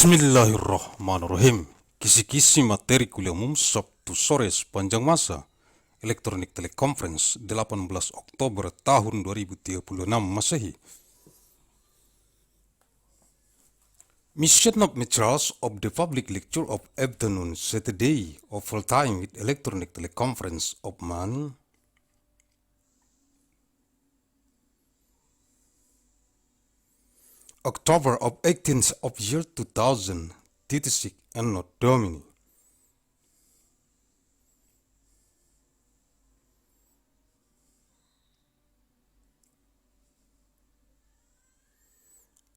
Bismillahirrahmanirrahim. Kisi-kisi materi kuliah umum Sabtu sore sepanjang masa. Elektronik Teleconference 18 Oktober tahun 2036 Masehi. Mission of materials of the public lecture of afternoon Saturday of full time with electronic teleconference of man October of 18th of year 2036 ANNO DOMINI.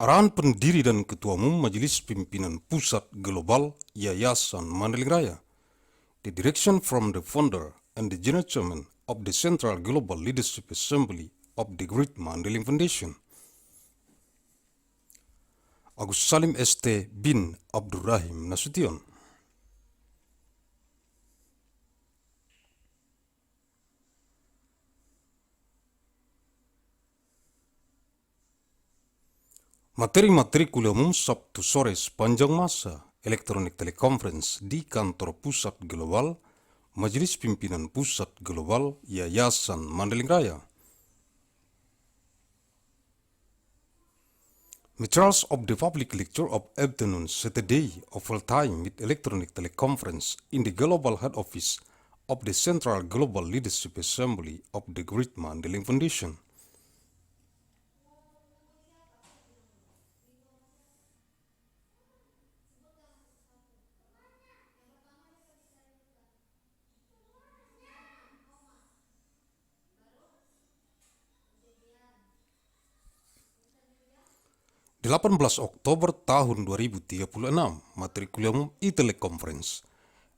Arahan Pendiri dan Ketua Umum Majelis Pimpinan Pusat Global Yayasan Mandailing Raya. The direction from the founder and the general chairman of the Central Global Leadership Assembly of the Great Mandailing Foundation. Agussalim ST bin Abdur Rahim Nasution. Materi-materi kuliah umum Sabtu sore sepanjang masa elektronik teleconference di kantor Pusat Global Majelis Pimpinan Pusat Global Yayasan Mandailing Raya. Materials of the public lecture of afternoon Saturday of full time with electronic teleconference in the global head office of the Central Global Leadership Assembly of the Great Mandailing Foundation. Di 18 Oktober tahun 2036, materi kuliah umum TELECONFERENCE.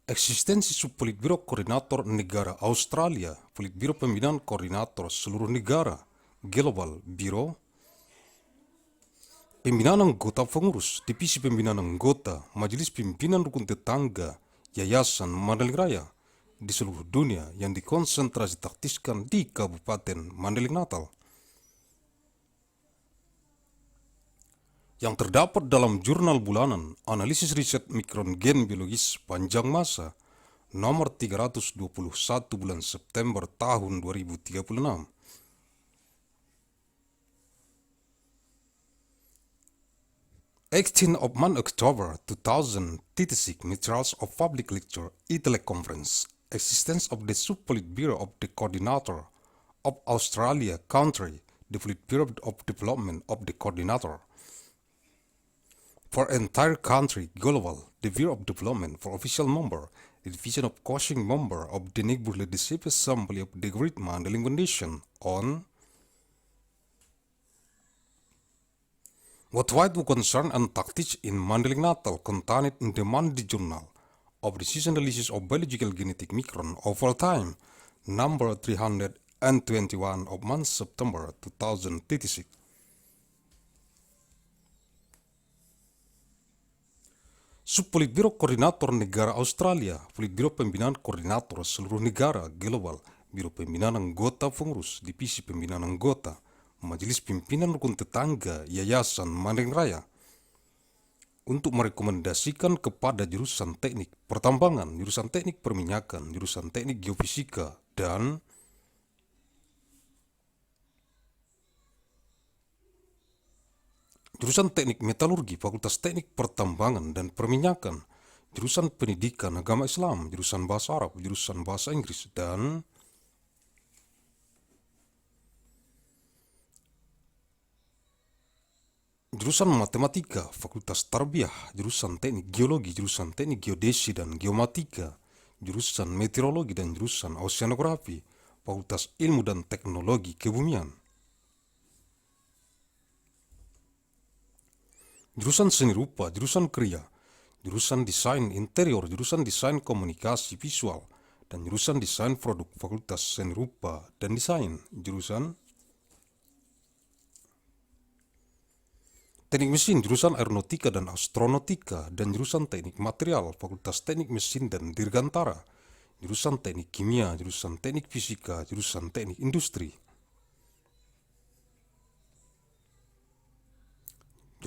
Eksistensi Subpolitbiro Koordinator Negara Australia, Politbiro Pembinaan Koordinator Seluruh Negara, Global Biro, Pembinaan Anggota Pengurus, Divisi Pembinaan Anggota, Majelis Pimpinan Rukun Tetangga, Yayasan Mandailing Raya di seluruh dunia yang dikonsentrasi taktiskan di Kabupaten Mandailing Natal. Yang terdapat dalam jurnal bulanan Analisis Riset Mikron Gen Biologis Panjang Masa nomor 321 bulan September tahun 2036. Of October 2036 Materials of Public Lecture Teleconference. Existence of the Subpolitburo of the Coordinator of Australia Country, the Politburo of Development of the Coordinator. For entire country, global, the Bureau of Development for official member, the division of coaching member of the Neighborhood Leadership Assembly of the Great Mandailing Foundation on what wide concern and tactics in Mandailing Natal contained in the Monday Journal of Decision Analysis of Biological Genetic Micron of all time, number 321 of month September 2036. Subpolitbiro Koordinator Negara Australia, Politbiro Pembinaan Koordinator Seluruh Negara Global, Biro Pembinaan Anggota Pengurus, Divisi Pembinaan Anggota, Majelis Pimpinan Rukun Tetangga, Yayasan Mandailing Raya, untuk merekomendasikan kepada jurusan teknik pertambangan, jurusan teknik perminyakan, jurusan teknik geofisika, dan jurusan teknik metalurgi, fakultas teknik pertambangan dan perminyakan, jurusan pendidikan agama Islam, jurusan bahasa Arab, jurusan bahasa Inggris, dan jurusan matematika, fakultas tarbiyah, jurusan teknik geologi, jurusan teknik geodesi dan geomatika, jurusan meteorologi dan jurusan oceanografi, fakultas ilmu dan teknologi kebumian. Jurusan seni rupa, jurusan kriya, jurusan desain interior, jurusan desain komunikasi visual, dan jurusan desain produk, fakultas seni rupa dan desain, jurusan teknik mesin, jurusan aeronautika dan astronautika, dan jurusan teknik material, fakultas teknik mesin dan dirgantara, jurusan teknik kimia, jurusan teknik fisika, jurusan teknik industri.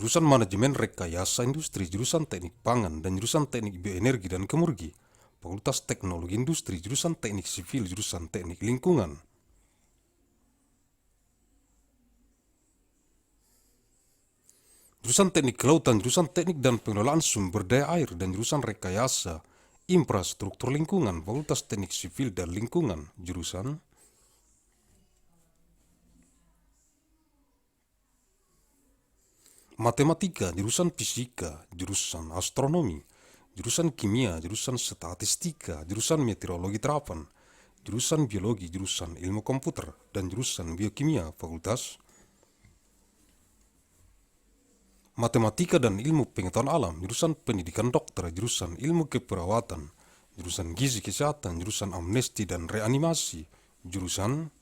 jurusan Manajemen Rekayasa Industri, jurusan Teknik Pangan, dan jurusan Teknik Bioenergi dan Kemurgi. Fakultas Teknologi Industri, jurusan Teknik Sipil, jurusan Teknik Lingkungan. Jurusan Teknik Kelautan, jurusan Teknik dan Pengelolaan Sumber Daya Air, dan jurusan Rekayasa Infrastruktur Lingkungan, Fakultas Teknik Sipil dan Lingkungan, jurusan Matematika, jurusan Fisika, jurusan Astronomi, jurusan Kimia, jurusan Statistika, jurusan Meteorologi Terapan, jurusan Biologi, jurusan Ilmu Komputer, dan jurusan Biokimia, Fakultas Matematika dan Ilmu Pengetahuan Alam, jurusan Pendidikan Dokter, jurusan Ilmu Keperawatan, jurusan Gizi Kesehatan, jurusan Amnesti dan Reanimasi, jurusan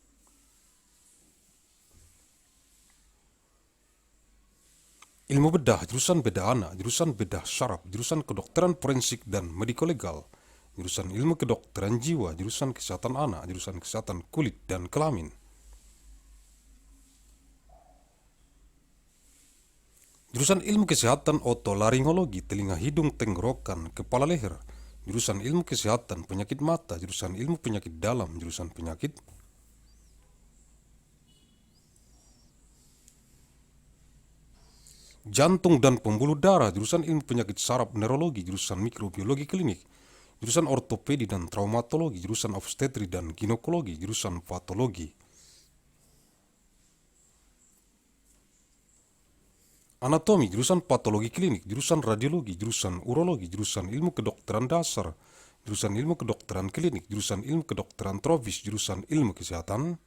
Ilmu Bedah, jurusan Bedah Anak, jurusan Bedah Syaraf, jurusan Kedokteran Forensik dan Mediko-Legal, jurusan Ilmu Kedokteran Jiwa, jurusan Kesehatan Anak, jurusan Kesehatan Kulit dan Kelamin. Jurusan Ilmu Kesehatan Otolaringologi, Telinga Hidung Tenggorokan Kepala Leher, jurusan Ilmu Kesehatan Penyakit Mata, jurusan Ilmu Penyakit Dalam, jurusan Penyakit Jantung dan Pembuluh Darah, jurusan Ilmu Penyakit Saraf Neurologi, jurusan Mikrobiologi Klinik, jurusan Ortopedi dan Traumatologi, jurusan Obstetri dan Ginekologi, jurusan Patologi Anatomi, jurusan Patologi Klinik, jurusan Radiologi, jurusan Urologi, jurusan Ilmu Kedokteran Dasar, jurusan Ilmu Kedokteran Klinik, jurusan Ilmu Kedokteran Tropis, jurusan Ilmu Kesehatan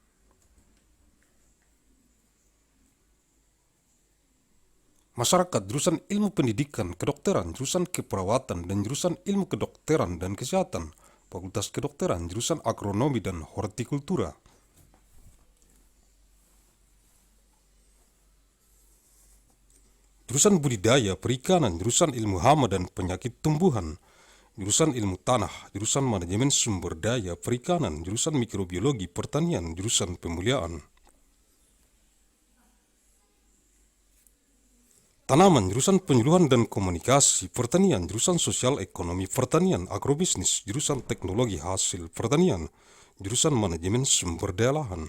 Masyarakat, jurusan Ilmu Pendidikan Kedokteran, jurusan Keperawatan, dan jurusan Ilmu Kedokteran dan Kesehatan, Fakultas Kedokteran, jurusan Agronomi dan Hortikultura. Jurusan Budidaya Perikanan, jurusan Ilmu Hama dan Penyakit Tumbuhan, jurusan Ilmu Tanah, jurusan Manajemen Sumber Daya Perikanan, jurusan Mikrobiologi Pertanian, jurusan Pemuliaan Tanaman, jurusan Penyuluhan dan Komunikasi Pertanian, jurusan Sosial Ekonomi Pertanian, Agrobisnis, jurusan Teknologi Hasil Pertanian, jurusan Manajemen Sumber Daya Lahan.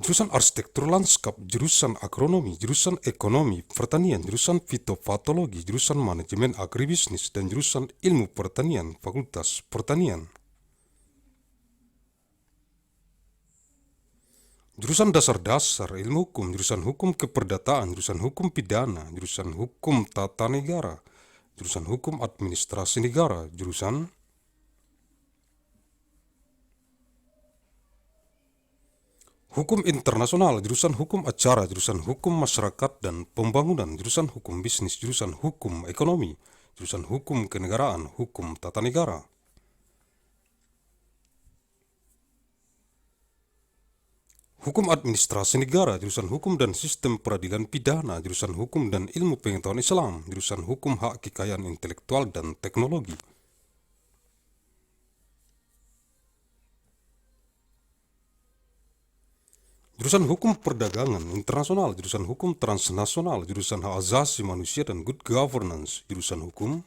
Jurusan Arsitektur Lanskap, jurusan Agronomi, jurusan Ekonomi Pertanian, jurusan Fitopatologi, jurusan Manajemen Agribisnis, dan jurusan Ilmu Pertanian, Fakultas Pertanian. Jurusan Dasar-Dasar Ilmu Hukum, jurusan Hukum Keperdataan, jurusan Hukum Pidana, jurusan Hukum Tata Negara, jurusan Hukum Administrasi Negara, jurusan Hukum Internasional, jurusan Hukum Acara, jurusan Hukum Masyarakat dan Pembangunan, jurusan Hukum Bisnis, jurusan Hukum Ekonomi, jurusan Hukum Kenegaraan, Hukum Tata Negara. Hukum Administrasi Negara, jurusan Hukum dan Sistem Peradilan Pidana, jurusan Hukum dan Ilmu Pengetahuan Islam, jurusan Hukum Hak Kekayaan Intelektual dan Teknologi. Jurusan Hukum Perdagangan Internasional, jurusan Hukum Transnasional, jurusan Hak Asasi Manusia dan Good Governance, jurusan Hukum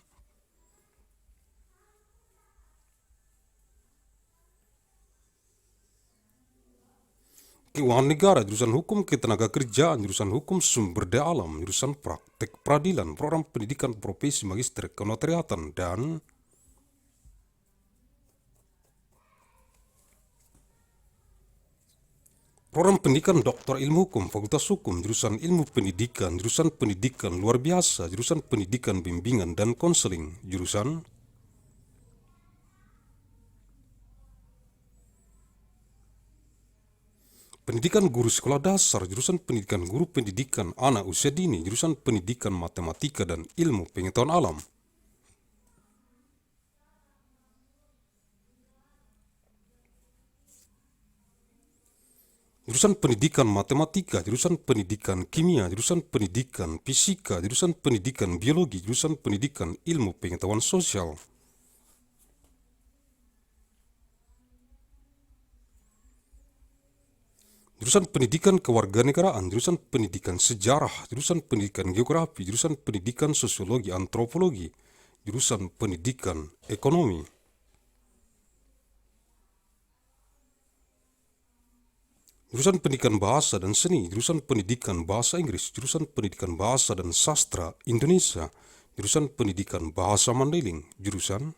Keuangan Negara, jurusan Hukum Ketenagakerjaan, jurusan Hukum Sumber Daya Alam, jurusan Praktek Peradilan, Program Pendidikan Profesi Magister Kenotariatan, dan Program Pendidikan Doktor Ilmu Hukum, Fakultas Hukum, jurusan Ilmu Pendidikan, jurusan Pendidikan Luar Biasa, jurusan Pendidikan Bimbingan dan Konseling, jurusan Pendidikan Guru Sekolah Dasar, jurusan Pendidikan Guru Pendidikan Anak Usia Dini, jurusan Pendidikan Matematika dan Ilmu Pengetahuan Alam. Jurusan Pendidikan Matematika, jurusan Pendidikan Kimia, jurusan Pendidikan Fisika, jurusan Pendidikan Biologi, jurusan Pendidikan Ilmu Pengetahuan Sosial. jurusan pendidikan kewarganegaraan, jurusan pendidikan sejarah, jurusan pendidikan geografi, jurusan pendidikan sosiologi antropologi, jurusan pendidikan ekonomi. Jurusan pendidikan bahasa dan seni, jurusan pendidikan bahasa Inggris, jurusan pendidikan bahasa dan sastra Indonesia, jurusan pendidikan bahasa Mandailing, jurusan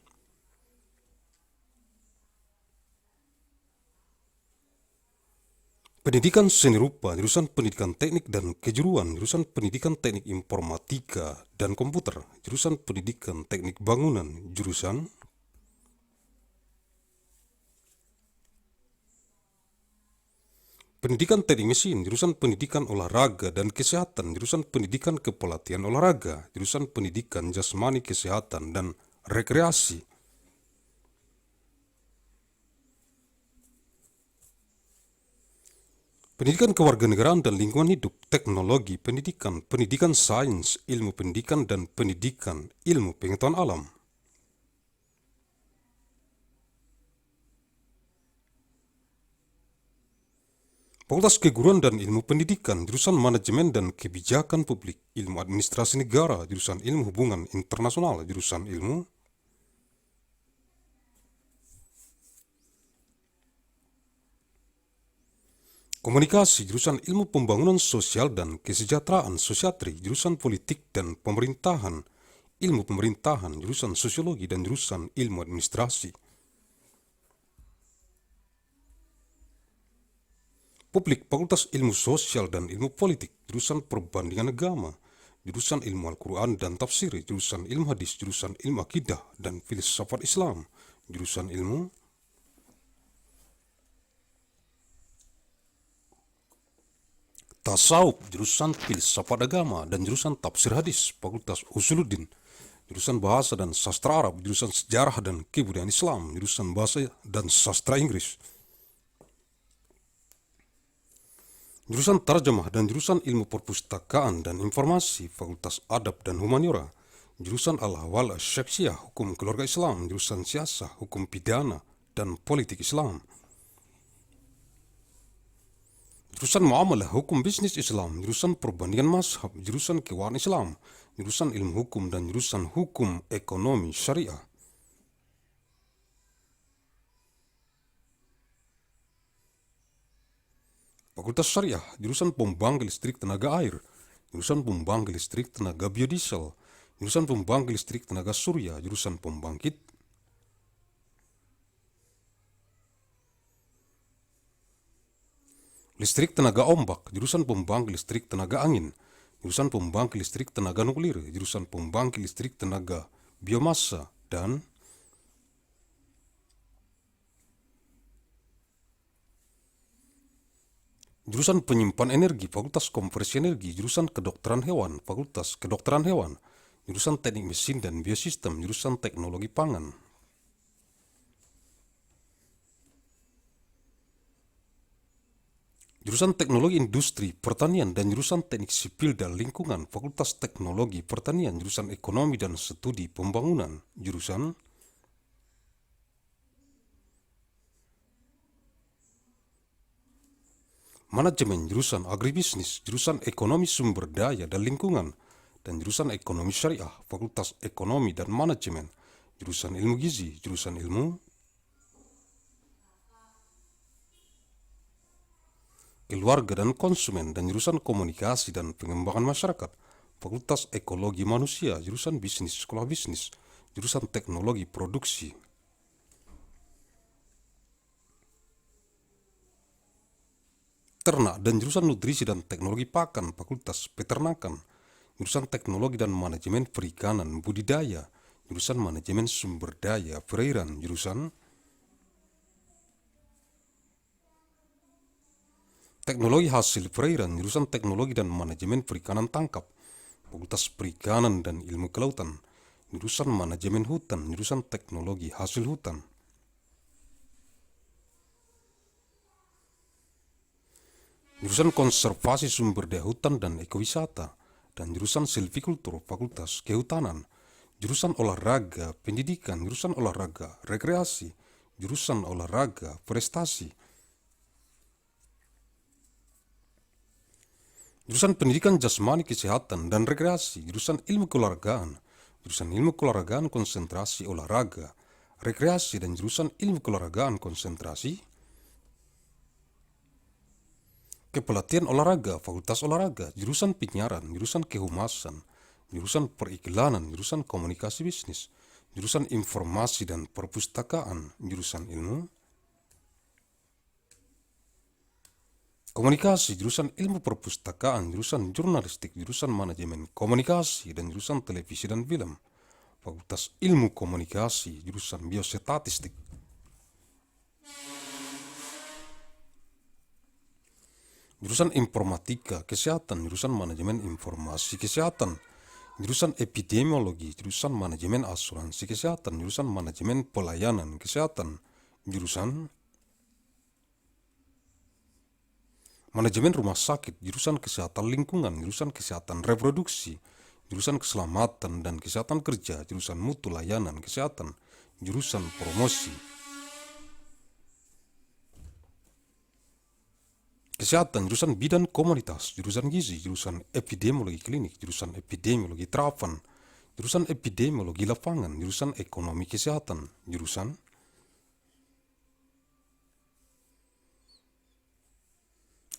pendidikan seni rupa, jurusan pendidikan teknik dan kejuruan, jurusan pendidikan teknik informatika dan komputer, jurusan pendidikan teknik bangunan, jurusan pendidikan teknik mesin, jurusan pendidikan olahraga dan kesehatan, jurusan pendidikan kepelatihan olahraga, jurusan pendidikan jasmani kesehatan dan rekreasi. Pendidikan kewarganegaraan dan lingkungan hidup, teknologi pendidikan, pendidikan sains, ilmu pendidikan dan pendidikan ilmu pengetahuan alam. Fakultas Keguruan dan Ilmu Pendidikan, jurusan Manajemen dan Kebijakan Publik, Ilmu Administrasi Negara, jurusan Ilmu Hubungan Internasional, jurusan Ilmu Komunikasi, jurusan Ilmu Pembangunan Sosial dan Kesejahteraan, Sosiatri, jurusan Politik dan Pemerintahan, Ilmu Pemerintahan, jurusan Sosiologi dan jurusan Ilmu Administrasi. Publik, Fakultas Ilmu Sosial dan Ilmu Politik, jurusan Perbandingan Agama, jurusan Ilmu Al-Quran dan Tafsir, jurusan Ilmu Hadis, jurusan Ilmu Akidah dan Filsafat Islam, jurusan Ilmu Tasawuf, jurusan Filsafat Agama dan jurusan Tafsir Hadis, Fakultas Usuluddin, jurusan Bahasa dan Sastra Arab, jurusan Sejarah dan Kebudayaan Islam, jurusan Bahasa dan Sastra Inggris, jurusan Tarjamah dan jurusan Ilmu Perpustakaan dan Informasi, Fakultas Adab dan Humaniora, jurusan Al-Ahwal Asy-Syakhsiyah, Hukum Keluarga Islam, jurusan Siasah, Hukum Pidana dan Politik Islam, jurusan Muamalah, Hukum Bisnis Islam, jurusan Perbandingan Mazhab, jurusan Kewarganegaraan Islam, jurusan Ilmu Hukum dan jurusan Hukum Ekonomi Syariah. Fakultas Syariah, jurusan Pembangkit Listrik Tenaga Air, jurusan Pembangkit Listrik Tenaga Biodiesel, jurusan Pembangkit Listrik Tenaga Surya, jurusan Pembangkit Listrik Tenaga Ombak, jurusan Pembangkit Listrik Tenaga Angin, jurusan Pembangkit Listrik Tenaga Nuklir, jurusan Pembangkit Listrik Tenaga Biomasa, dan jurusan Penyimpan Energi, Fakultas Konversi Energi, jurusan Kedokteran Hewan, Fakultas Kedokteran Hewan, jurusan Teknik Mesin dan Biosistem, jurusan Teknologi Pangan. Jurusan Teknologi Industri Pertanian dan jurusan Teknik Sipil dan Lingkungan, Fakultas Teknologi Pertanian, jurusan Ekonomi dan Studi Pembangunan, jurusan Manajemen, jurusan Agribisnis, jurusan Ekonomi Sumber Daya dan Lingkungan, dan jurusan Ekonomi Syariah, Fakultas Ekonomi dan Manajemen, jurusan Ilmu Gizi, jurusan Ilmu Keluarga dan Konsumen, dan jurusan Komunikasi dan Pengembangan Masyarakat, Fakultas Ekologi Manusia, jurusan Bisnis Sekolah Bisnis, jurusan Teknologi Produksi. Ternak dan jurusan Nutrisi dan Teknologi Pakan, Fakultas Peternakan, jurusan Teknologi dan Manajemen Perikanan Budidaya, jurusan Manajemen Sumber Daya Perairan, jurusan Teknologi Hasil Perairan, jurusan Teknologi dan Manajemen Perikanan Tangkap, Fakultas Perikanan dan Ilmu Kelautan, jurusan Manajemen Hutan, jurusan Teknologi Hasil Hutan. Jurusan Konservasi Sumber Daya Hutan dan Ekowisata, dan jurusan Silvikultur, Fakultas Kehutanan, jurusan Olahraga Pendidikan, jurusan Olahraga Rekreasi, jurusan Olahraga Prestasi. Jurusan Pendidikan Jasmani Kesehatan dan Rekreasi, jurusan Ilmu Keolahragaan, jurusan Ilmu Keolahragaan Konsentrasi Olahraga, Rekreasi dan jurusan Ilmu Keolahragaan Konsentrasi, Kepelatihan Olahraga, Fakultas Olahraga, jurusan Penyiaran, jurusan Kehumasan, jurusan Periklanan, jurusan Komunikasi Bisnis, jurusan Informasi dan Perpustakaan, jurusan Ilmu Komunikasi, jurusan Ilmu Perpustakaan, jurusan Jurnalistik, jurusan Manajemen Komunikasi, dan jurusan Televisi dan Film. Fakultas Ilmu Komunikasi, jurusan Biostatistik. Jurusan Informatika Kesehatan, jurusan Manajemen Informasi Kesehatan. Jurusan Epidemiologi, jurusan Manajemen Asuransi Kesehatan, jurusan Manajemen Pelayanan Kesehatan. Jurusan Manajemen Rumah Sakit, jurusan Kesehatan Lingkungan, jurusan Kesehatan Reproduksi, jurusan Keselamatan dan Kesehatan Kerja, jurusan Mutu Layanan Kesehatan, jurusan Promosi Kesehatan, jurusan Bidan Komunitas, jurusan Gizi, jurusan Epidemiologi Klinik, jurusan Epidemiologi Terapan, jurusan Epidemiologi Lapangan, jurusan Ekonomi Kesehatan, jurusan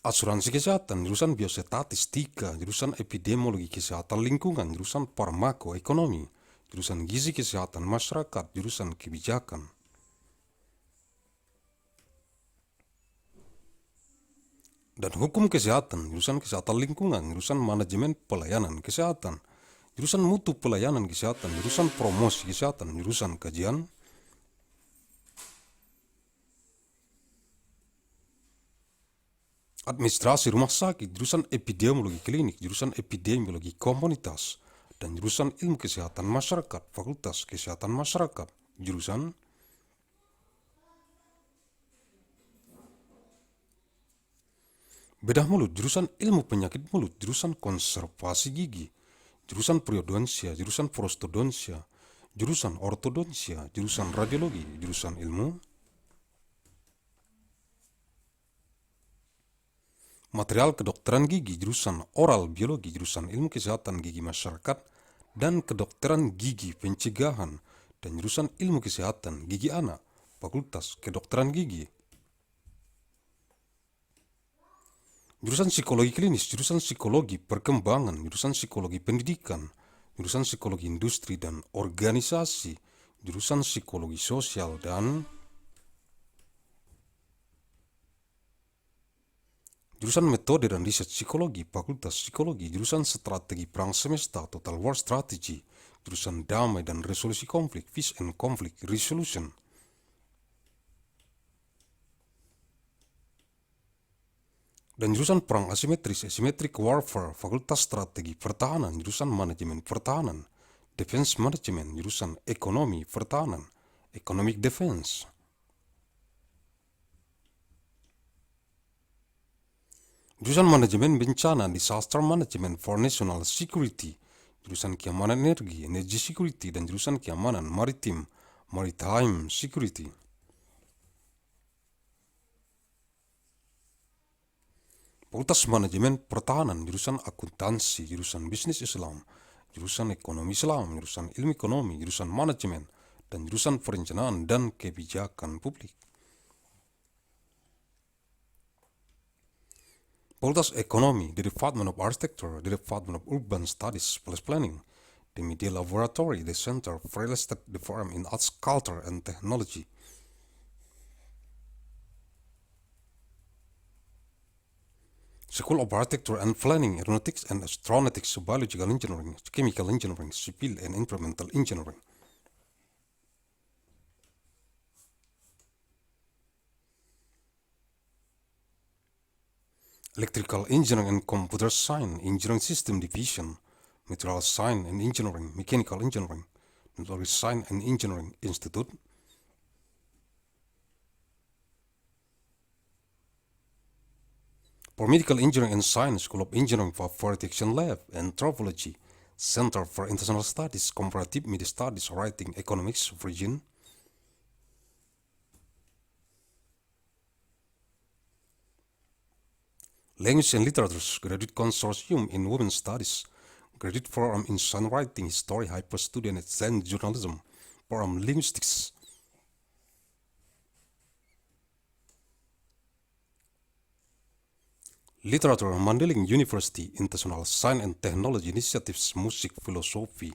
Asuransi Kesehatan, jurusan Biostatistika, jurusan Epidemiologi Kesehatan Lingkungan, jurusan Farmakoekonomi, jurusan Gizi Kesehatan Masyarakat, jurusan Kebijakan. Dan Hukum Kesehatan, jurusan Kesehatan Lingkungan, jurusan Manajemen Pelayanan Kesehatan, jurusan Mutu Pelayanan Kesehatan, jurusan Promosi Kesehatan, jurusan Kajian Administrasi Rumah Sakit, jurusan Epidemiologi Klinik, jurusan Epidemiologi Komunitas, dan jurusan Ilmu Kesehatan Masyarakat, Fakultas Kesehatan Masyarakat, jurusan Bedah Mulut, jurusan Ilmu Penyakit Mulut, jurusan Konservasi Gigi, jurusan Periodonsia, jurusan Prostodonsia, jurusan Ortodonsia, jurusan Radiologi, jurusan Ilmu Material Kedokteran Gigi, jurusan Oral Biologi, jurusan Ilmu Kesehatan Gigi Masyarakat, dan Kedokteran Gigi Pencegahan, dan jurusan Ilmu Kesehatan Gigi Anak, Fakultas Kedokteran Gigi. Jurusan Psikologi Klinis, jurusan Psikologi Perkembangan, jurusan Psikologi Pendidikan, jurusan Psikologi Industri dan Organisasi, jurusan Psikologi Sosial dan jurusan Metode dan Riset Psikologi, Fakultas Psikologi, jurusan Strategi Perang Semesta, Total War Strategy, jurusan Damai dan Resolusi Konflik, Peace and Conflict Resolution. Dan jurusan Perang Asimetris, Asymmetric Warfare, Fakultas Strategi Pertahanan, jurusan Manajemen Pertahanan, Defense Management, jurusan Ekonomi Pertahanan, Economic Defense. Jurusan Manajemen Bencana, Disaster Management for National Security, jurusan Keamanan Energi, Energy Security, dan jurusan Keamanan Maritim, Maritime Security. Fakultas Manajemen Pertahanan, jurusan Akuntansi, jurusan Bisnis Islam, jurusan Ekonomi Islam, jurusan Ilmu Ekonomi, jurusan Manajemen, dan jurusan Perencanaan dan Kebijakan Publik. Fakultas Ekonomi, the Department of Architecture, the Department of Urban Studies plus Planning, the Media Laboratory, the Center for Real Estate, the Forum in Arts, Culture, and Technology. School of Architecture and Planning, Aeronautics and Astronautics, Biological Engineering, Chemical Engineering, Civil and Environmental Engineering. Electrical Engineering and Computer Science, Engineering System Division, Material Science and Engineering, Mechanical Engineering, Material Science and Engineering Institute. For Medical Engineering and Science, School of Engineering for Fire Detection Lab, Anthropology, Center for International Studies, Comparative Media Studies, Writing, Economics, Virgin. Language and Literatures Graduate Consortium in Women's Studies, Graduate Program in Songwriting, History, Hyper Student and Journalism, Program Linguistics. Literature Mandailing University, International Science and Technology Initiatives, Music, Philosophy,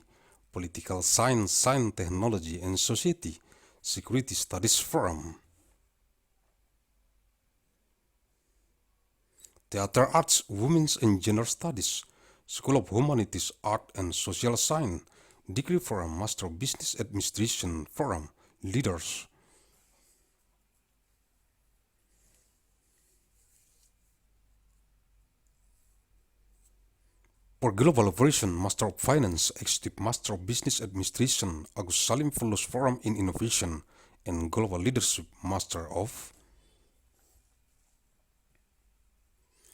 Political Science, Science, Technology and Society, Security Studies Forum. Theater Arts, Women's and Gender Studies, School of Humanities, Art and Social Science, Degree Forum, Master of Business Administration Forum, Leaders. For Global Operation, Master of Finance, Executive Master of Business Administration, Agussalim Fellows Forum in Innovation, and Global Leadership, Master of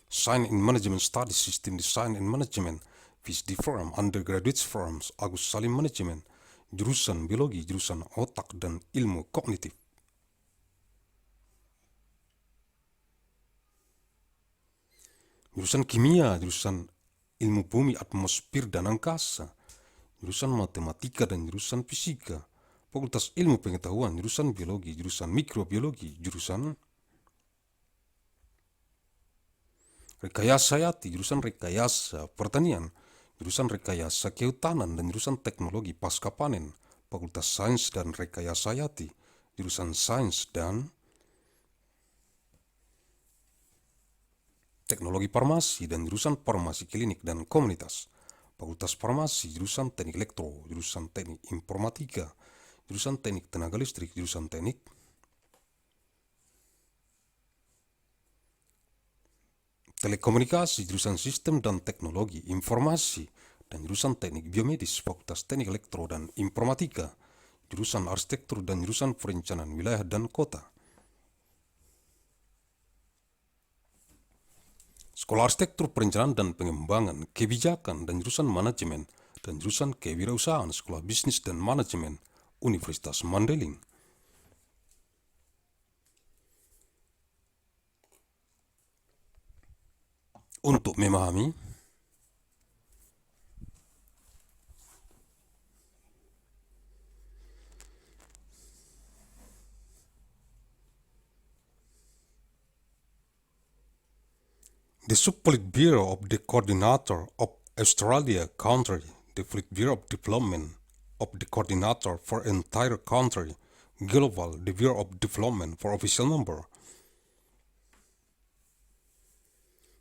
Science in Management Studies, System Design and Management, PhD Forum, Undergraduate Forums, Agussalim Management, Jurusan Biologi, Jurusan Otak dan Ilmu Kognitif. Jurusan Kimia, Jurusan Ilmu Bumi, Atmosfer dan Angkasa, Jurusan Matematika dan Jurusan Fisika, Fakultas Ilmu Pengetahuan, Jurusan Biologi, Jurusan Mikrobiologi, Jurusan Rekayasa Hayati, Jurusan Rekayasa Pertanian, Jurusan Rekayasa Kehutanan dan Jurusan Teknologi Pasca Panen, Fakultas Sains dan Rekayasa Hayati, Jurusan Sains dan Teknologi Farmasi dan Jurusan Farmasi Klinik dan Komunitas, Fakultas Farmasi, Jurusan Teknik Elektro, Jurusan Teknik Informatika, Jurusan Teknik Tenaga Listrik, Jurusan Teknik Telekomunikasi, Jurusan Sistem dan Teknologi Informasi, dan Jurusan Teknik Biomedis, Fakultas Teknik Elektro dan Informatika, Jurusan Arsitektur dan Jurusan Perencanaan Wilayah dan Kota. Sekolah Arsitektur Perencanaan dan Pengembangan Kebijakan dan Jurusan Manajemen, dan Jurusan Kewirausahaan, Sekolah Bisnis dan Manajemen, Universitas Mandailing. Untuk memahami the Subpolitburo of the Coordinator of Australia Country, the Politburo of Development of the Coordinator for entire country, Global, the Bureau of Development for official number.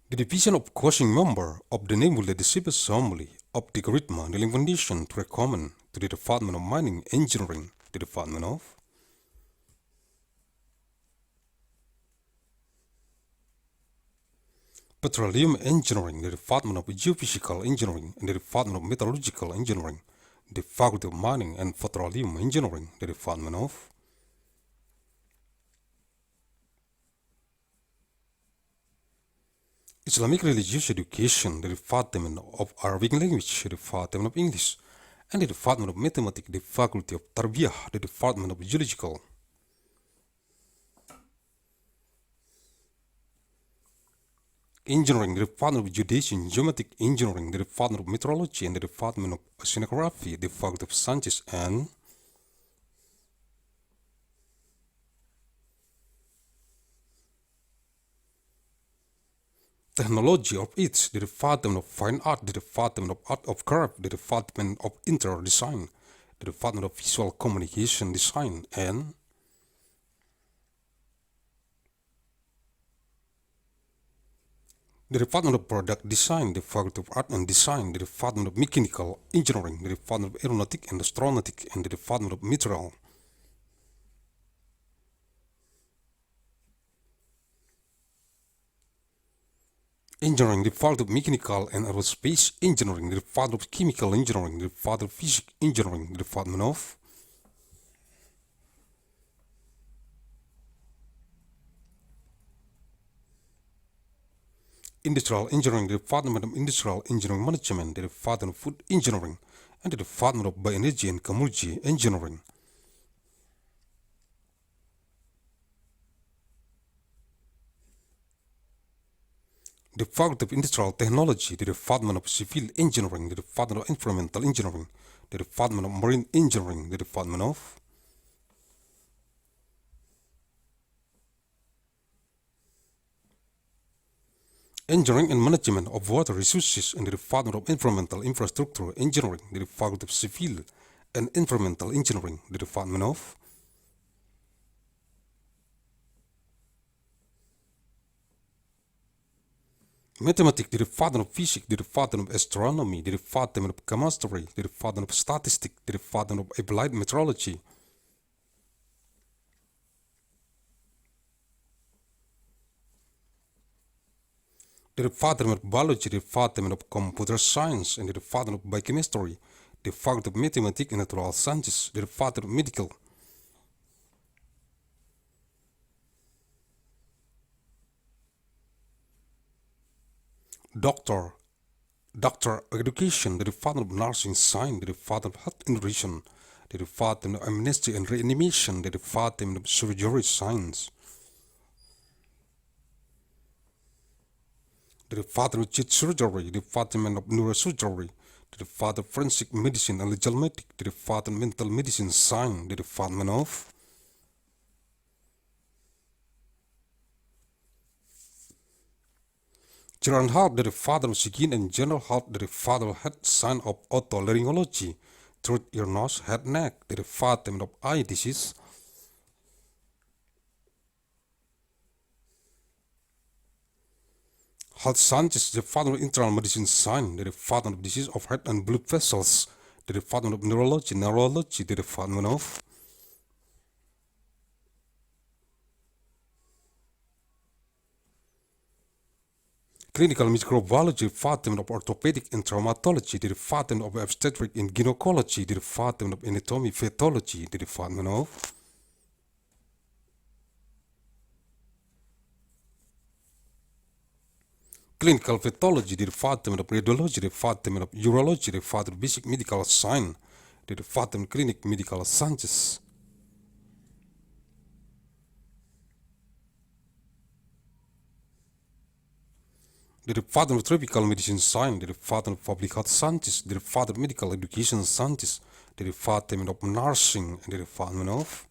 The division of causing member of the Nebula the Civil Assembly of the Great Mandailing Foundation to recommend to the Department of Mining Engineering, the Department of Petroleum Engineering, the Department of Geophysical Engineering, and the Department of Metallurgical Engineering, the Faculty of Mining and Petroleum Engineering, the Department of Islamic Religious Education, the Department of Arabic Language, the Department of English, and the Department of Mathematics, the Faculty of Tarbiyah, the Department of Geological Engineering, the Department of Geodesy and Geometric Engineering, the Department of Meteorology, and the Department of Oceanography, the Faculty of Sciences and Technology of each, the Department of Fine Art, the Department of Art of Craft, the Department of Interior Design, the Department of Visual Communication Design, and the Department of Product Design, the Faculty of Art and Design, the Department of Mechanical Engineering, the Department of Aeronautic and Astronautic, and the Department of Material Engineering, the Department of Mechanical and Aerospace Engineering, the Department of Chemical Engineering, the Department of Physics Engineering, the Department of Industrial Engineering, the Department of Industrial Engineering Management, the Department of Food Engineering, and the Department of Bioenergy and Chemology Engineering. the Faculty of Industrial Technology, the Department of Civil Engineering, the Department of Environmental Engineering, the Department of Marine Engineering, the Department of Engineering and Management of Water Resources, and the Department of Environmental Infrastructure Engineering, the Department of Civil and Environmental Engineering, the Department of Mathematics, the Department of Physics, the Department of Astronomy, the Department of Chemistry, the Department of Statistics, the Department of Applied Meteorology, the Department of Biology, the Department of Computer Science, and the Department of Biochemistry, the Faculty of Mathematics and Natural Sciences, the Department of Medical, Doctor Education, the Department of Nursing Science, the Department of Health and Nutrition, the Department of Amnesty and Reanimation, the Department of Surgery Science, the Department of Chest Surgery, the Department of Neurosurgery, the Department of Forensic Medicine and Legal Medic, the Department of Mental Medicine Science, the Department of General Health, the Department of Skin and General Health, the Department of Head Science of Otolaryngology, Throat, Ear, Nose, Head, Neck, the Department of Eye Disease, Health Sciences, the Department of Internal Medicine Science, the Department of Disease of Heart and Blood Vessels, the Department of Neurology, the Department of Clinical Microbiology, the Department of Orthopedic and Traumatology, the Department of Obstetric and Gynecology, the Department of Anatomy Pathology, the Department of Clinical Pathology, the Department of Radiology, the Department of Urology, the Department of Basic Medical Science, the Department of Clinic Medical Sciences, the Department of Tropical Medicine Science, the Department of Public Health Sciences, the Department of Medical Education Sciences, the Department of Nursing, and the Department of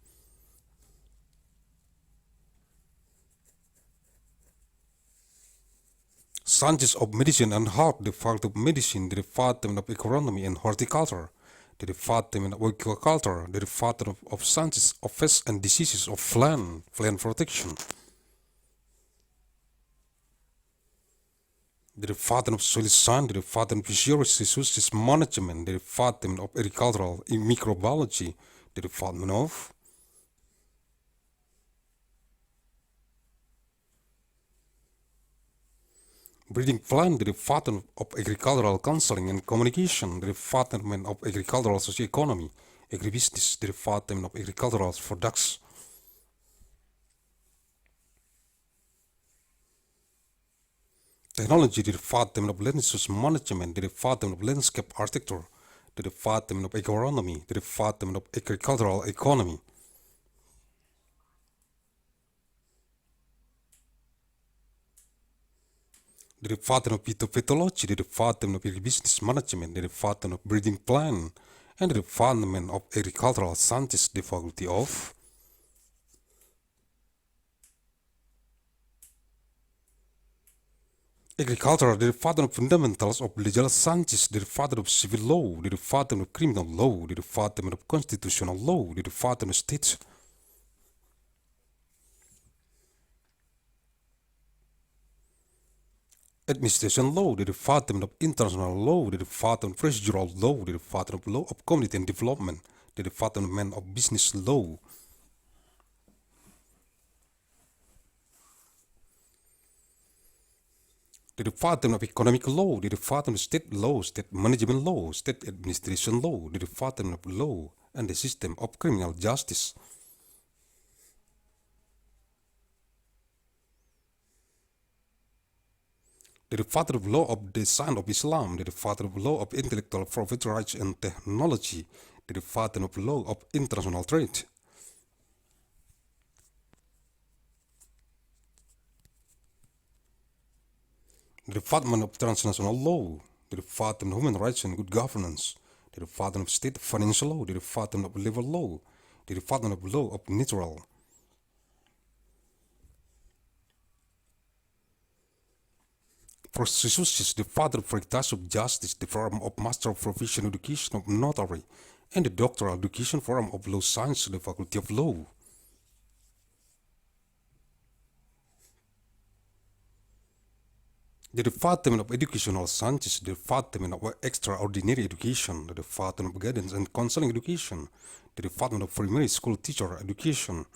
Sciences of Medicine and Health, the Faculty of Medicine, the Department of Agronomy and Horticulture, the Department of Agriculture, the Department of Sciences of Pests and Diseases of Plant Protection, the Department of Soil Science, the Department of Fisheries Resources Management, the Department of Agricultural Microbiology, the Department of Breeding Plant, the Department of Agricultural Counseling and Communication, the Department of Agricultural Socioeconomy, Agribusiness, the Department of Agricultural Products, Technology, the Department of Land Resource Management, the Department of Landscape Architecture, the Department of Agronomy, the Department of Agricultural Economy, the Department of Phytopathology, the Department of Agribusiness Management, the Department of Breeding Plant, and the Department of Agricultural Sciences, the Faculty of Agriculture, the Department of Fundamentals of Legal Sciences, the Department of Civil Law, the Department of Criminal Law, the Department of Constitutional Law, the Department of State Administration Law, the Department of International Law, the Department of Procedural Law, the Department of Law of Community and Development, the Department of Business Law, the Department of Economic Law, the Department of State Law, State Management Law, State Administration Law, the Department of Law and the System of Criminal Justice, the Department of Law of Design of Islam, the Department of Law of Intellectual Property Rights and Technology, the Department of Law of International Trade, the Department of Transnational Law, the Department of Human Rights and Good Governance, the Department of State Financial Law, the Department of Labor Law, the Department of Law of Natural. For Sisusis, the Father of Veritas of Justice, the Forum of Master of Profession Education of Notary, and the Doctoral Education Forum of Law Science, the Faculty of Law. The Department of Educational Sciences, the Department of Extraordinary Education, the Department of Guidance and Counseling Education, the Department of Primary School Teacher Education,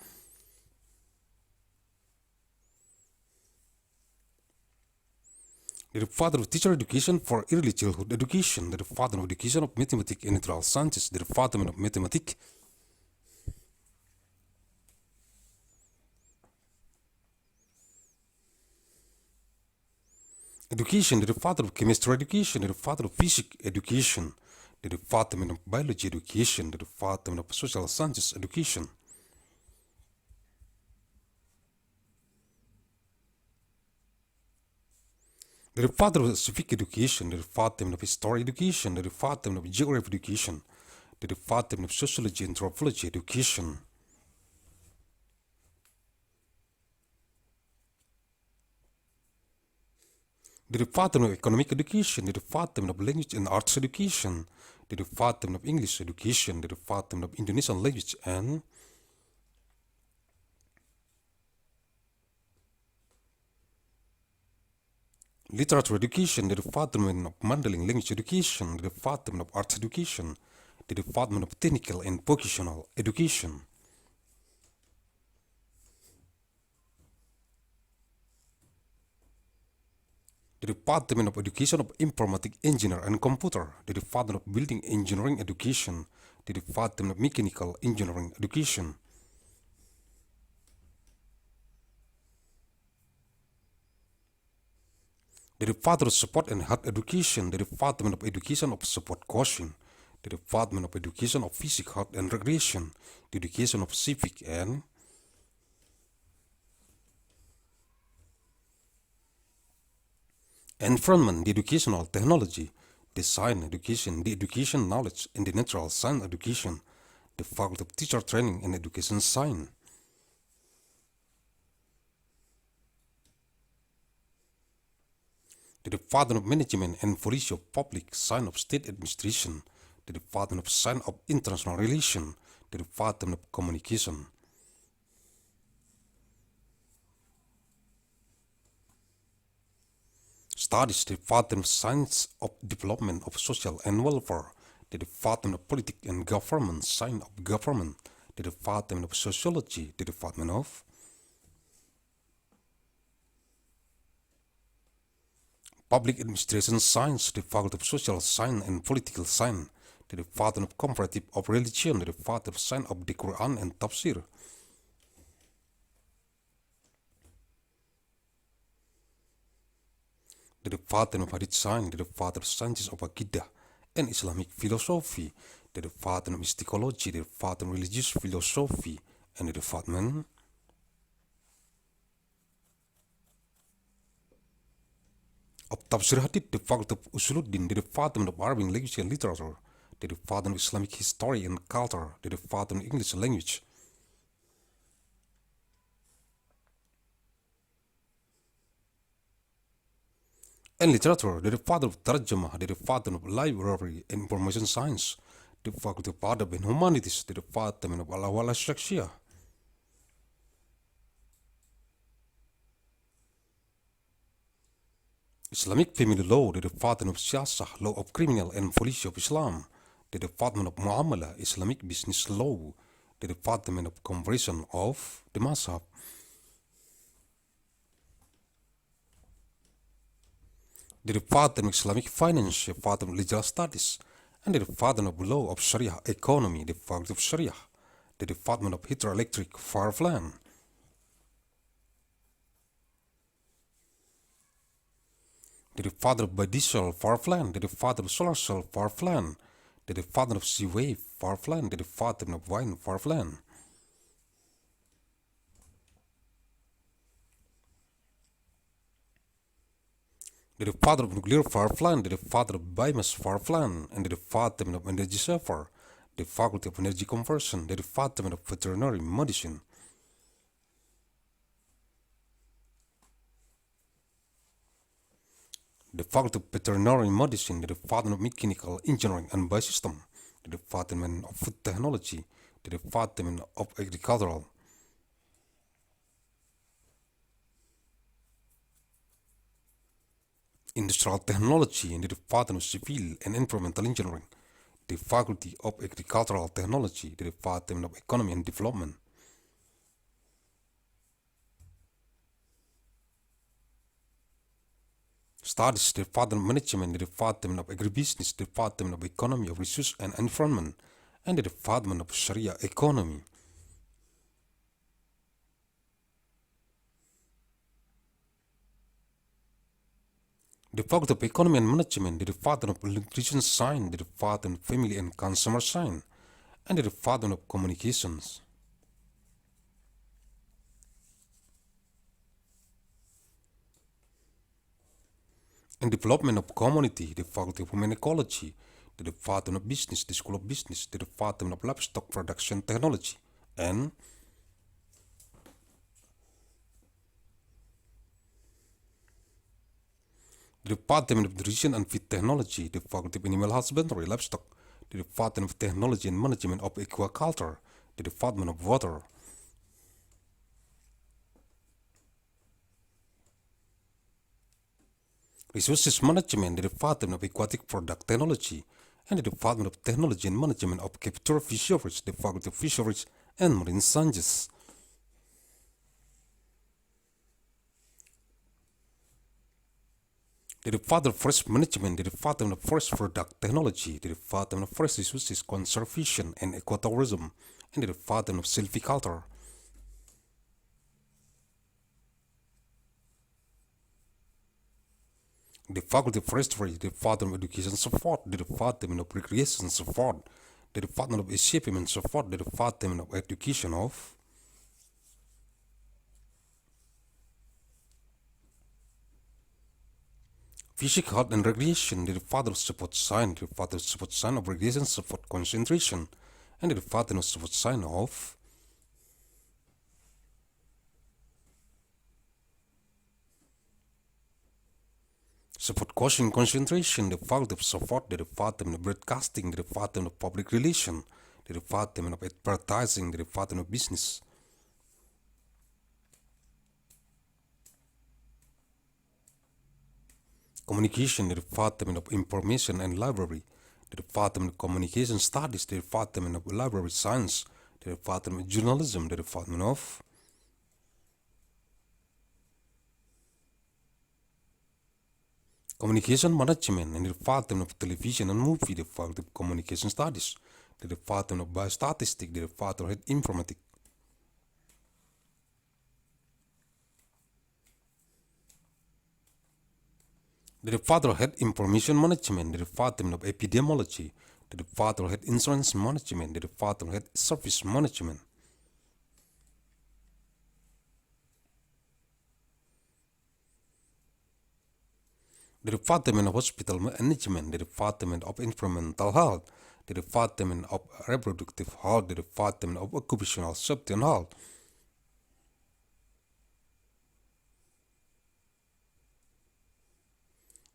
the Department of Teacher Education for Early Childhood Education, the Department of Education of Mathematics and Natural Sciences, the Department of Mathematics, Education, the Department of Chemistry Education, the Department of Physics Education, the Department of Biology Education, the Department of Social Sciences Education, the Department of Civic Education, the Department of History Education, the Department of Geography Education, the Department of Sociology and Anthropology Education, the Department of Economic Education, the Department of Language and Arts Education, the Department of English Education, the Department of Indonesian Language and Literature Education, the Department of Mandailing Language Education, the Department of Arts Education, the Department of Technical and Vocational Education, the Department of Education of Informatic Engineer and Computer, the Department of Building Engineering Education, the Department of Mechanical Engineering Education, the Department of Support and Health Education, the Department of Education of Support Coaching, the Department of Education of Physical Health and Recreation, the Education of Civic and Environment, the Educational Technology, Design Education, the Education Knowledge and the Natural Science Education, the Faculty of Teacher Training and Education Science, the Department of Management and Policy of Public Science of State Administration, the Department of Science of International Relations, the Department of Communication, Studies, the Department of Science of Development of Social and Welfare, the Department of Politics and Government, Science of Government, the Department of Sociology, the Department of Public Administration Science, the Faculty of Social Science and Political Science, the Department of Comparative of Religion, the Department of Science of the Quran and Tafsir, the Department of Hadith Science, the Department of Sciences of Aqidah and Islamic Philosophy, the Department of Mysticology, the Department of Religious Philosophy, and the Department of Tafsir Hadith, the Faculty of Usuluddin, the Department of Arabic Language and Literature, the Department of Islamic History and Culture, the Department of English Language, and Literature, the Department of Tarjamah, the Department of Library and Information Science, the Faculty of Adab and Humanities, the Department of Al-Awala Shakshiyah, Islamic Family Law, the Department of Siyasah, Law of Criminal and Policy of Islam, the Department of Muamalah, Islamic Business Law, the Department of Conversion of the MASA, the Department of Islamic Finance, the Department of Legal Studies, and the Department of Law of Sharia Economy, the Faculty of Sharia, the Department of Hydroelectric Power Plant, the Department of Biodiesel Power Plant, the Department of Solar Cell Power Plant, the Department of Sea Wave Power Plant, the Department of Wine Power Plant, the Department of Nuclear Power Plant, the Department of Biomass Power Plant, and the Department of Energy Server, the Faculty of Energy Conversion, the Department of Veterinary Medicine, the Faculty of Veterinary Medicine, the Department of Mechanical Engineering and Biosystem, the Department of Food Technology, the Department of Agricultural, Industrial Technology, and the Department of Civil and Environmental Engineering, the Faculty of Agricultural Technology, the Department of Economy and Development, Studies, the Department of Management, the Department of Agribusiness, the Department of Economy of Resource and Environment, and the Department of Sharia Economy. The Faculty of Economy and Management, the Department of Nutrition Science, the Department of Family and Consumer Science, and the Department of Communications. In Development of Community, the Faculty of Human Ecology, the Department of Business, the School of Business, the Department of Livestock Production Technology, and the Department of Nutrition and Feed Technology, the Faculty of Animal Husbandry, Livestock, the Department of Technology and Management of Aquaculture, the Department of Water. Resources Management, the Department of Aquatic Product Technology, and the Department of Technology and Management of Capture Fisheries, the Faculty of Fisheries and Marine Sciences. The Department of Forest Management, the Department of Forest Product Technology, the Department of Forest Resources Conservation and Ecotourism, and the Department of Silviculture. The Faculty of Forestry, the Department of Education Support, the Department of Recreation Support, the Department of Achievement Support, the Department of Education of Physical Health and Recreation, the Department of Support Science, the Department of Support Science of Recreation Support Concentration, and the Department of Support Science of Support Coaching Concentration, the Faculty of Support, the Department of Broadcasting, the Department of Public Relations, the Department of Advertising, the Department of Business. Communication, the Department of Information and Library, the Department of Communication Studies, the Department of Library Science, the Department of Journalism, the Department of Communication Management, and the Department of Television and Movie, the Faculty of Communication Studies, the Department of Biostatistics, the Department of Informatics. The Department of Health Information Management, the Department of Epidemiology, the Department of Health Insurance Management, the Department of Health Service Management. The Department of Hospital Management, the Department of Environmental Health, the Department of Reproductive Health, the Department of Occupational Safety and Health.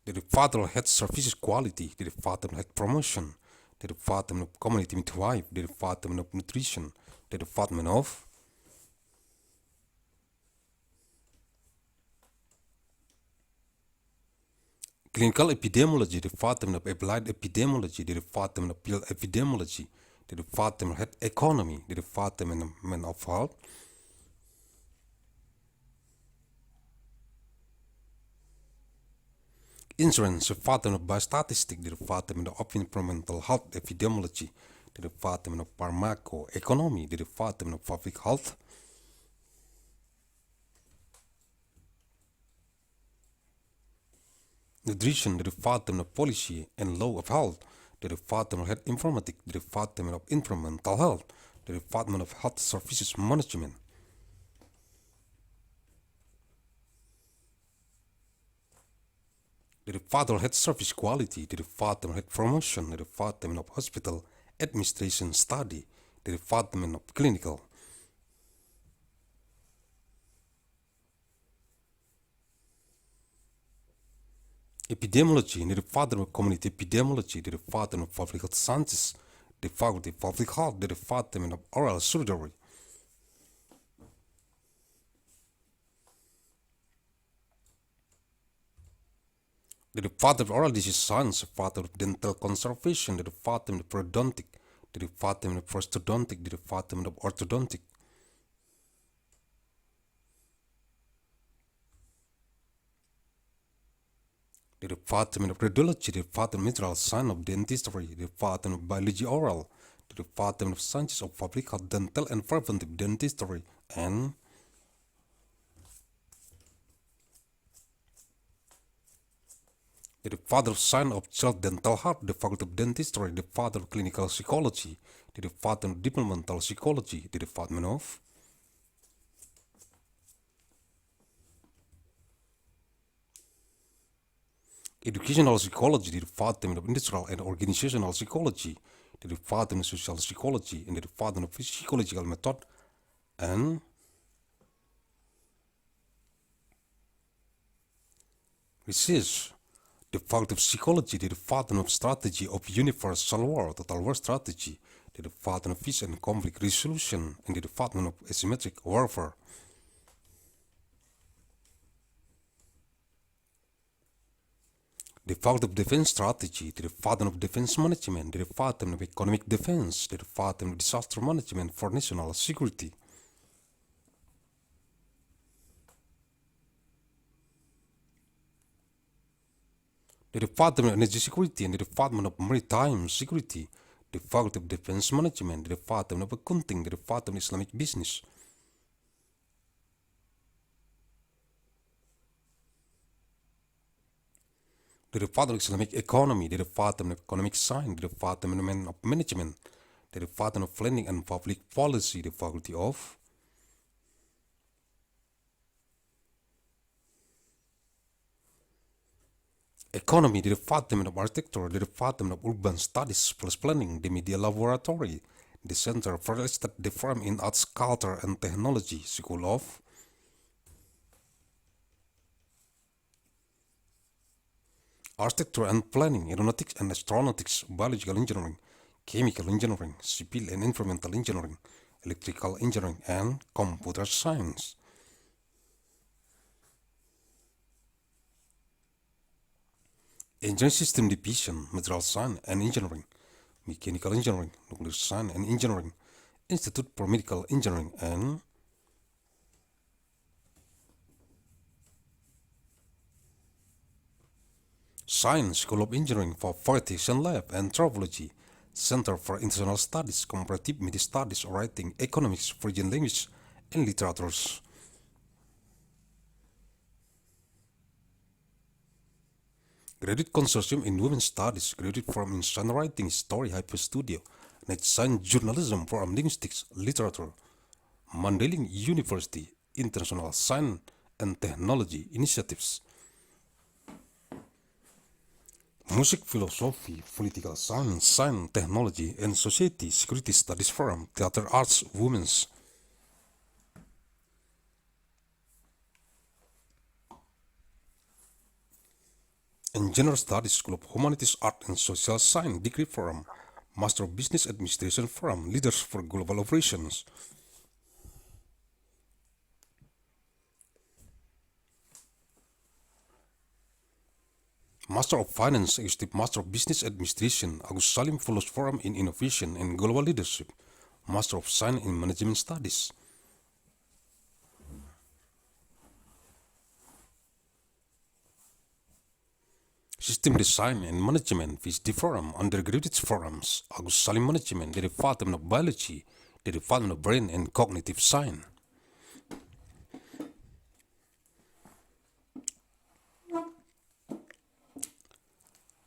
The Department of Health Services Quality, the Department of Health Promotion, the Department of Community Midwife, the Department of Nutrition, the Department of Clinical Epidemiology, the Department of Applied Epidemiology, the Department of Field Epidemiology, the Department of Health Economy, the Department of Health, Insurance, the Department of Biostatistics, the Department of Environmental Health Epidemiology, the Department of Pharmacoeconomy, the Department of Public Health, Nutrition, the Department of Policy and Law of Health, the Department of Health Informatics, the Department of Environmental Health, the Department of Health Services Management. The Department of Service Quality, the Department of Promotion, the Department of Hospital Administration Study, the Department of Clinical. Epidemiology, the Department of Community Epidemiology, the Department of Public Health Sciences, the Faculty of Public Health, the Department of Oral Surgery. The Department of Oral Disease Science, the Department of Dental Conservation, the Department of Periodontic, the Department of Prosthodontic, the Department of Orthodontic. The Department of Radiology, the Department of Material Science of Dentistry, the Department of Biology Oral, the Department of Sciences of Public Health, Dental and Preventive Dentistry, and the Department of Science of Child Dental Health, the Faculty of Dentistry, the Department of Clinical Psychology, the Department of Developmental Psychology, the Department of Educational Psychology, the Department of Industrial and Organizational Psychology, the Department of Social Psychology, and the Department of Psychological Method, and Research, the Faculty of Psychology, the Department of Strategy of Universal War, Total War Strategy, the Department of Peace and Conflict Resolution, and the Department of Asymmetric Warfare. The Faculty of Defense Strategy, the Department of Defense Management, the Department of Economic Defense, the Department of Disaster Management for National Security. The Department of Energy Security and the Department of Maritime Security, the Faculty of Defense Management, the Department of Accounting, the Department of Islamic Business. The Department of Islamic Economy, the Department of Economic Science, the Department of Management, the Department of Planning and Public Policy, the Faculty of Economy, the Department of Architecture, the Department of Urban Studies plus Planning, the Media Laboratory, the Center for Real Estate, the Firm in Arts, Culture and Technology, School of Architecture and Planning, Aeronautics and Astronautics, Biological Engineering, Chemical Engineering, Civil and Environmental Engineering, Electrical Engineering, and Computer Science. Engineering System Division, Material Science and Engineering, Mechanical Engineering, Nuclear Science and Engineering, Institute for Medical Engineering, and Science, School of Engineering for Physics Lab and Anthropology, Center for International Studies, Comparative Media Studies, Writing, Economics, Foreign Language, and Literatures. Graduate Consortium in Women's Studies, Graduate Program in Science Writing, Story, Hyper Studio, Net Science Journalism, Program Linguistics, Literature, Mandailing University, International Science and Technology Initiatives. Music, Philosophy, Political Science, Science, Technology, and Society, Security Studies Forum, Theater Arts, Women's. And General Studies, School of Humanities, Art and Social Science, Degree Forum, Master of Business Administration Forum, Leaders for Global Operations. Master of Finance, Executive Master of Business Administration, Agussalim Fellows Forum in Innovation and Global Leadership, Master of Science in Management Studies. System Design and Management, PhD Forum, Undergraduate Forums, Agussalim Management, the Department of Biology, the Department of Brain and Cognitive Science.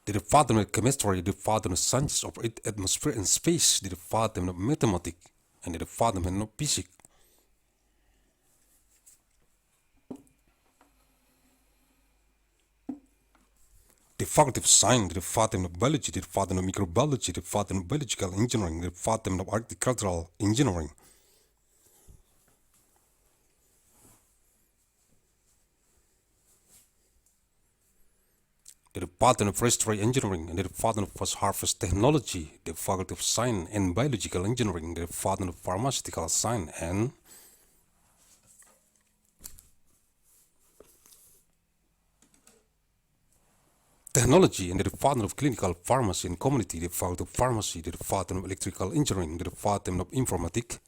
The Department of Chemistry, the Department of Sciences of Atmosphere and Space, the Department of Mathematics, and the Department of Physics. Faculty of Science, the Department of Biology, the Department of Microbiology, the Department of Biological Engineering, the Department of Agricultural Engineering, the Department of Forestry Engineering, and the Department of Post-Harvest Technology, the Faculty of Science and Biological Engineering, the Department of Pharmaceutical Science and Technology, and the Department of Clinical Pharmacy and Community, the Faculty of Pharmacy, the Department of Electrical Engineering, the Department of Informatics,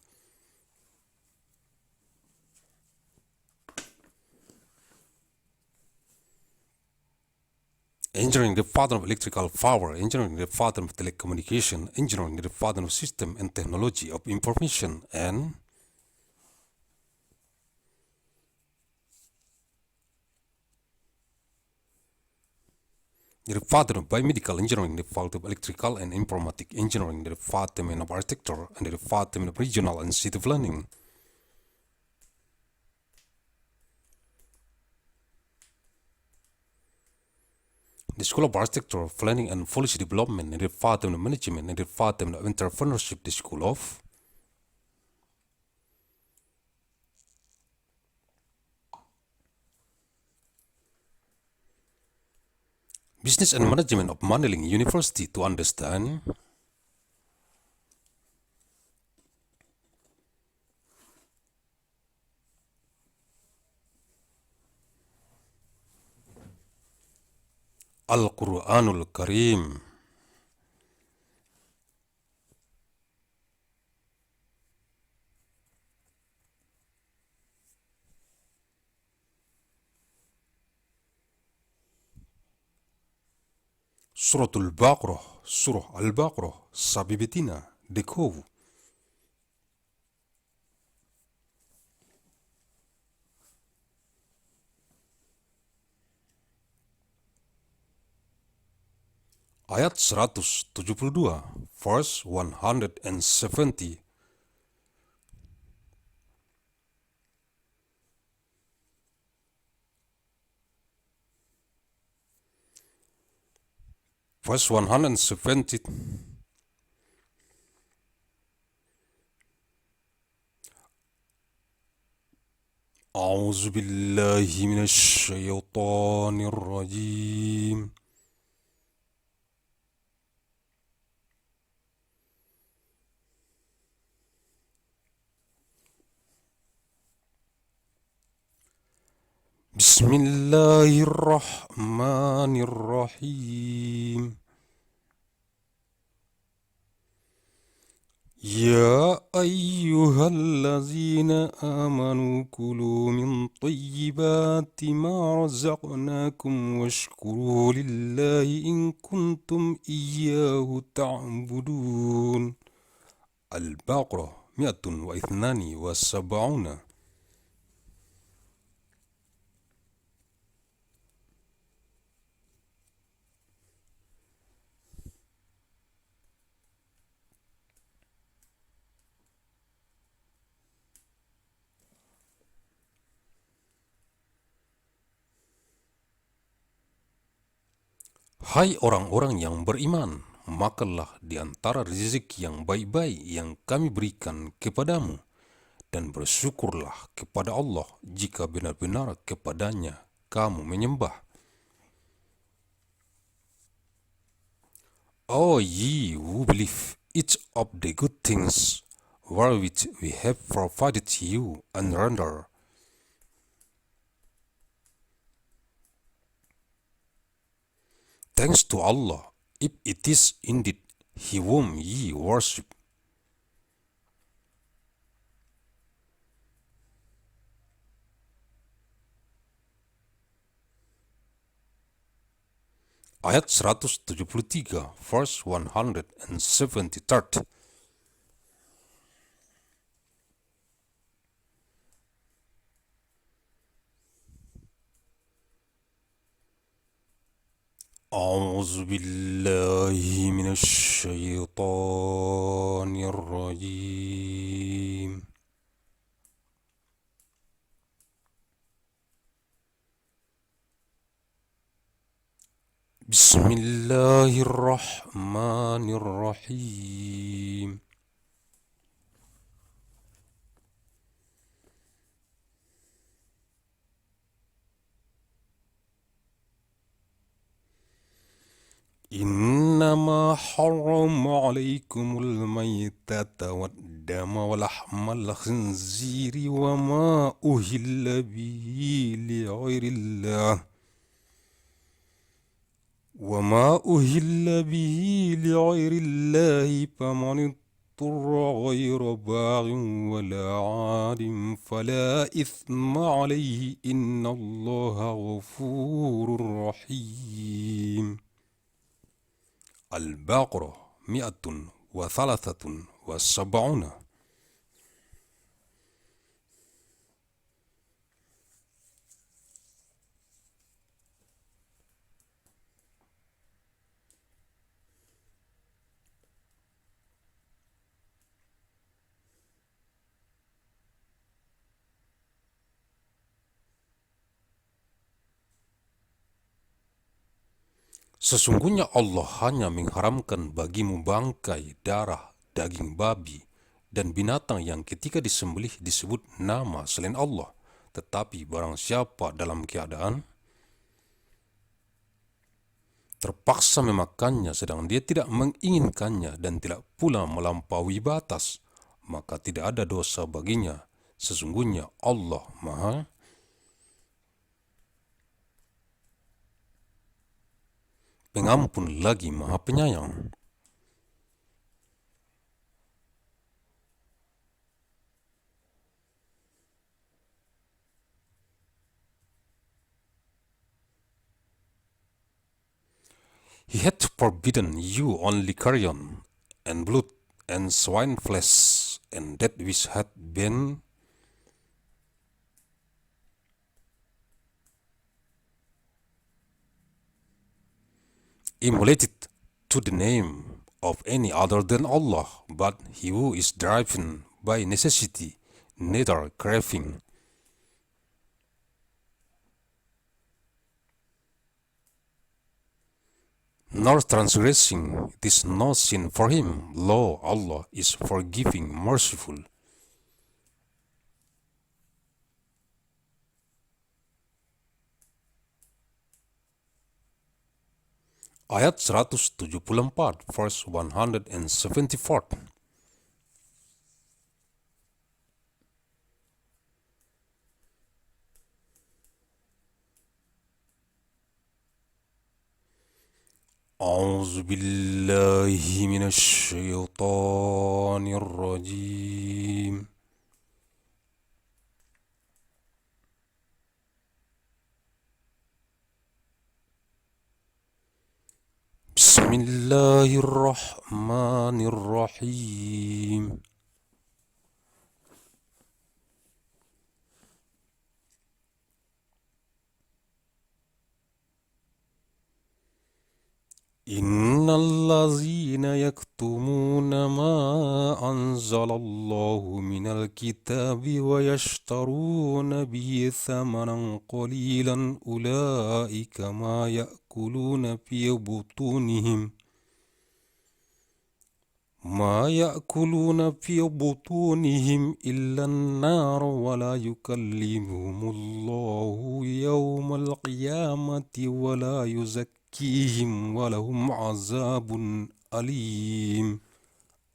Engineering, the Department of Electrical Power, Engineering, the Department of Telecommunication, Engineering, the Department of System and Technology of Information, and the Department of Biomedical Engineering, the Faculty of Electrical and Informatic Engineering, the Department of Architecture, and the Department of Regional and City Planning. The School of Architecture, Planning and Policy Development, and the Department of Management, and the Department of Entrepreneurship, the School of Business and Management of Mandailing University to understand Al-Quranul Karim. Suratul Baqarah, Surah Al-Baqarah, Sabibetina, Dekovu. Ayat 172, verse 170. Verse 170. أعوذ بالله من الشيطان الرجيم. بسم الله الرحمن الرحيم. يا أيها الذين آمنوا كلوا من طيبات ما رزقناكم واشكروا لله إن كنتم إياه تعبدون. البقرة 172. Hai orang-orang yang beriman, makanlah di antara rezeki yang baik-baik yang kami berikan kepadamu, dan bersyukurlah kepada Allah jika benar-benar kepadanya kamu menyembah. O ye who believe, each of the good things wherewith we have provided you, and render thanks to Allah, if it is indeed He whom ye worship. Ayat 173, verse 173. أعوذ بالله من الشيطان الرجيم. Bismillahirrahmanirrahim. إنما حرم عليكم الميتة والدم ولحم الخنزير وما أهل به لغير الله فمن اضطر غير باغ ولا عاد فلا إثم عليه إن الله غفور رحيم. Al-Baqarah 173. Sesungguhnya Allah hanya mengharamkan bagimu bangkai, darah, daging babi, dan binatang yang ketika disembelih disebut nama selain Allah. Tetapi barang siapa dalam keadaan terpaksa memakannya sedang dia tidak menginginkannya dan tidak pula melampaui batas, maka tidak ada dosa baginya. Sesungguhnya Allah Maha Pengampun lagi Maha Penyayang. He had forbidden you only carrion and blood and swine flesh and that which had been immolated to the name of any other than Allah, but he who is driven by necessity, neither craving nor transgressing, it is no sin for him. Lo, Allah is forgiving, merciful. Ayat 174, verse 174. A'udzu billahi minasy syaithanir rajim. Bismillahirrahmanirrahim. Innallazina yaktumuna ma anzalallahu minal kitabi wa yashtaruna bihi thamanan qalilan ulaika ma ya'kuluna fi butunihim illa an-nar wa la yukallimuhumullahu yawmal qiyamati wa la yuzakkihim wa lahum azabun alim.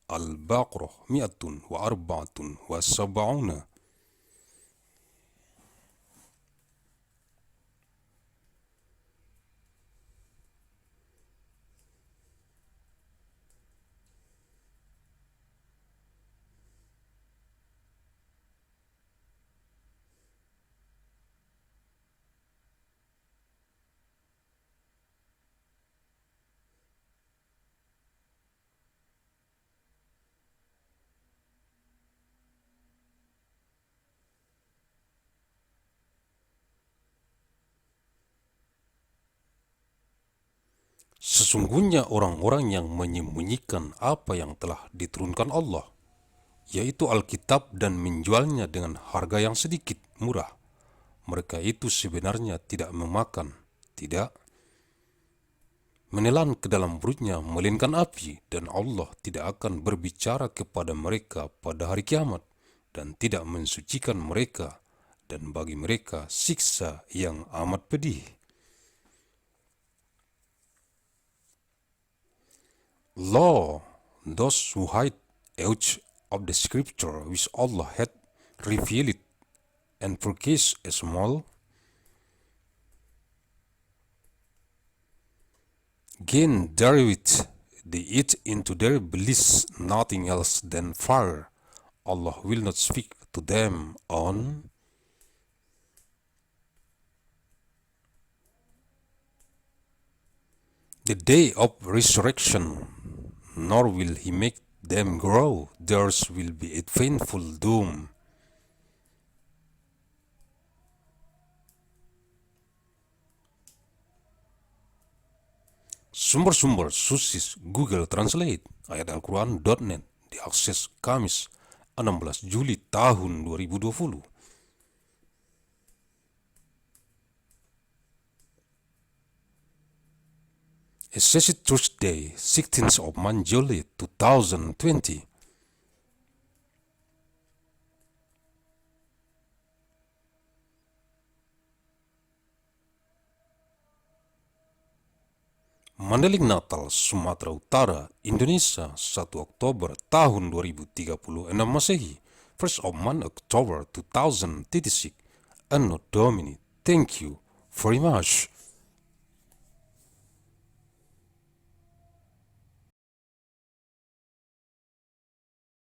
Al-Baqarah 174. Sesungguhnya orang-orang yang menyembunyikan apa yang telah diturunkan Allah, yaitu Alkitab, dan menjualnya dengan harga yang sedikit murah, mereka itu sebenarnya tidak memakan, tidak menelan ke dalam perutnya melainkan api, dan Allah tidak akan berbicara kepada mereka pada hari kiamat dan tidak mensucikan mereka, dan bagi mereka siksa yang amat pedih. Lo, those who hide out of the scripture which Allah had revealed and purchase a small gain therewith, they eat into their bliss nothing else than fire. Allah will not speak to them on the day of resurrection, nor will He make them grow. Theirs will be a painful doom. Sumber-sumber Susis Google Translate ayat Al-Quran.net diakses Kamis 16 Juli tahun 2020. A session Tuesday, 16th of July 2020. Mandailing Natal, Sumatera Utara, Indonesia, 1 Oktober tahun 2036 Masehi, 1st of October 2036, Anno Domini. Thank you very much.